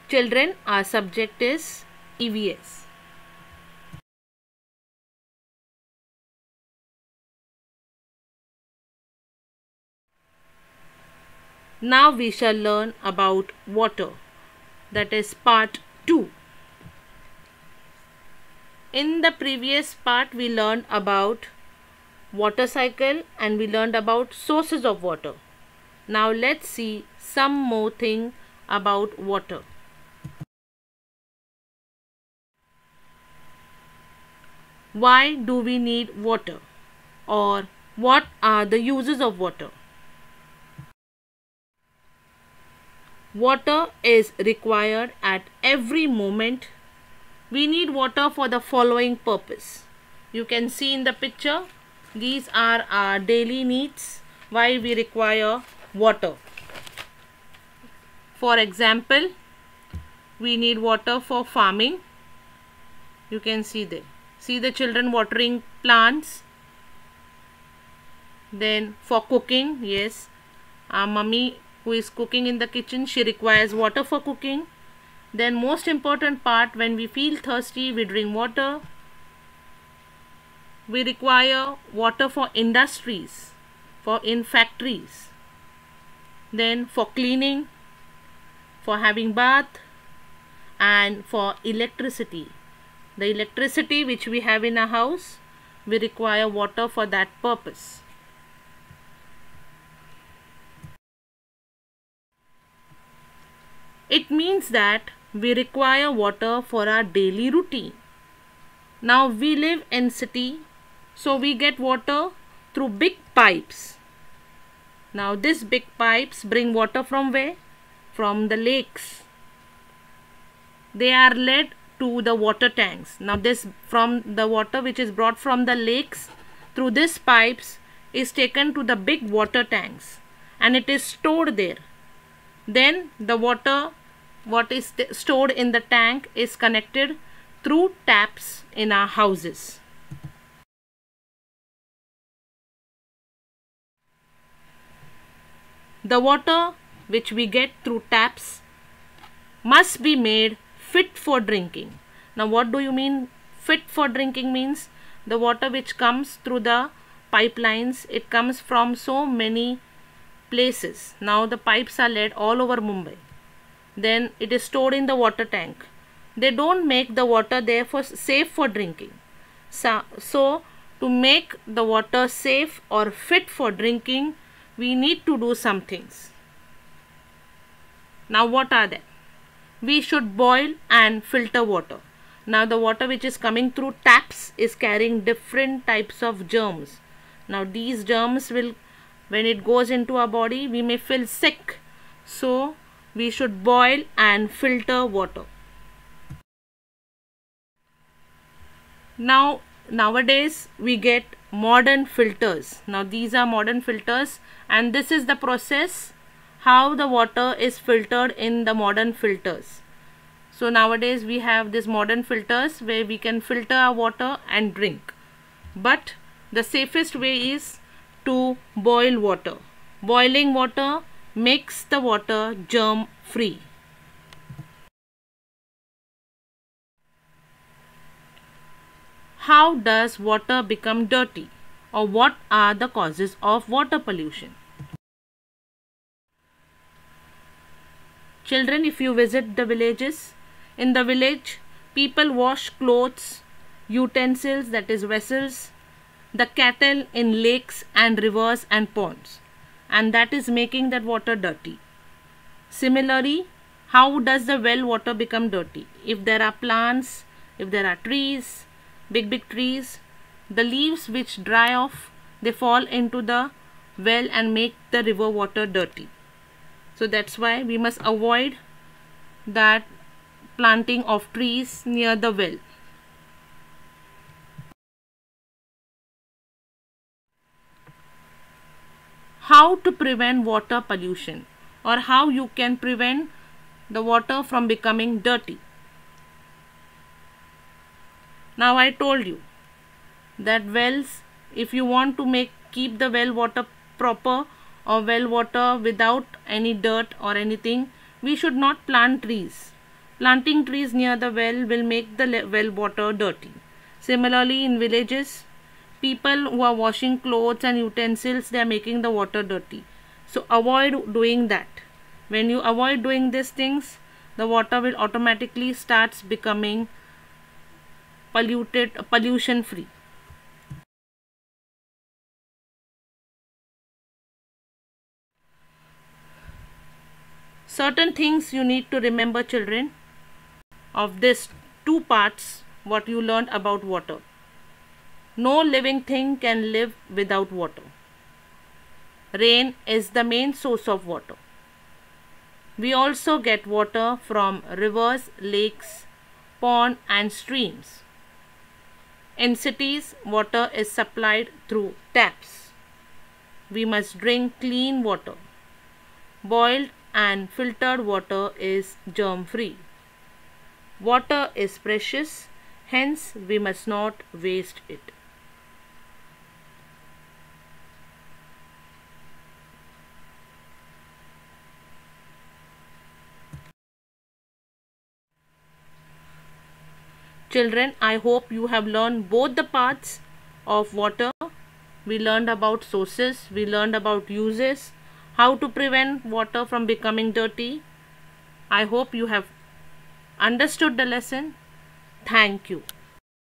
Children, our subject is EVS. Now we shall learn about water. That is part 2. In the previous part we learned about water cycle and we learned about sources of water. Now let's see some more thing about water. Why do we need water? Or what are the uses of water? Water is required at every moment. We need water for the following purpose. You can see in the picture, these are our daily needs, why we require water. For example, we need water for farming. You can see there. See the children watering plants. Then for cooking, yes, our mummy who is cooking in the kitchen, she requires water for cooking. Then most important part, when we feel thirsty, we drink water. We require water for industries, for in factories. Then for cleaning, for having bath, and for electricity. The electricity which we have in our house, we require water for that purpose. It means that we require water for our daily routine. Now we live in city, so we get water through big pipes. Now these big pipes bring water from where? From the lakes. They are led to the water tanks. Now this from the water which is brought from the lakes through these pipes is taken to the big water tanks and it is stored there. Then the water what is stored in the tank is connected through taps in our houses. The water which we get through taps must be made fit for drinking. Now what do you mean fit for drinking? Means the water which comes through the pipelines, it comes from so many places. Now the pipes are laid all over Mumbai. Then it is stored in the water tank. They don't make the water therefore safe for drinking. So to make the water safe or fit for drinking, we need to do some things. Now what are they? We should boil and filter water. Now the water which is coming through taps is carrying different types of germs. Now these germs will, when it goes into our body, we may feel sick. So we should boil and filter water. Now nowadays we get modern filters. Now these are modern filters and this is the process how the water is filtered in the modern filters. So nowadays we have these modern filters where we can filter our water and drink. But the safest way is to boil water. Boiling water makes the water germ free. How does water become dirty, or what are the causes of water pollution? Children, if you visit the villages, in the village people wash clothes, utensils, that is vessels, the cattle in lakes and rivers and ponds, and that is making that water dirty. Similarly, how does the well water become dirty? If there are plants, if there are trees, big trees, the leaves which dry off, they fall into the well and make the river water dirty. So that's why we must avoid that planting of trees near the well. How to prevent water pollution, or how you can prevent the water from becoming dirty? Now I told you that wells, if you want to keep the well water proper or well water without any dirt or anything, we should not plant trees. Planting trees near the well will make the well water dirty. Similarly, in villages, people who are washing clothes and utensils, they are making the water dirty. So avoid doing that. When you avoid doing these things, the water will automatically starts becoming pollution free. Certain things you need to remember, children, of this two parts what you learned about water. No living thing can live without water. Rain is the main source of water. We also get water from rivers, lakes, ponds and streams. In cities, water is supplied through taps. We must drink clean water. Boiled and filtered water is germ-free. Water is precious, hence we must not waste it. Children, I hope you have learned both the parts of water. We learned about sources, we learned about uses, how to prevent water from becoming dirty. I hope you have understood the lesson. Thank you.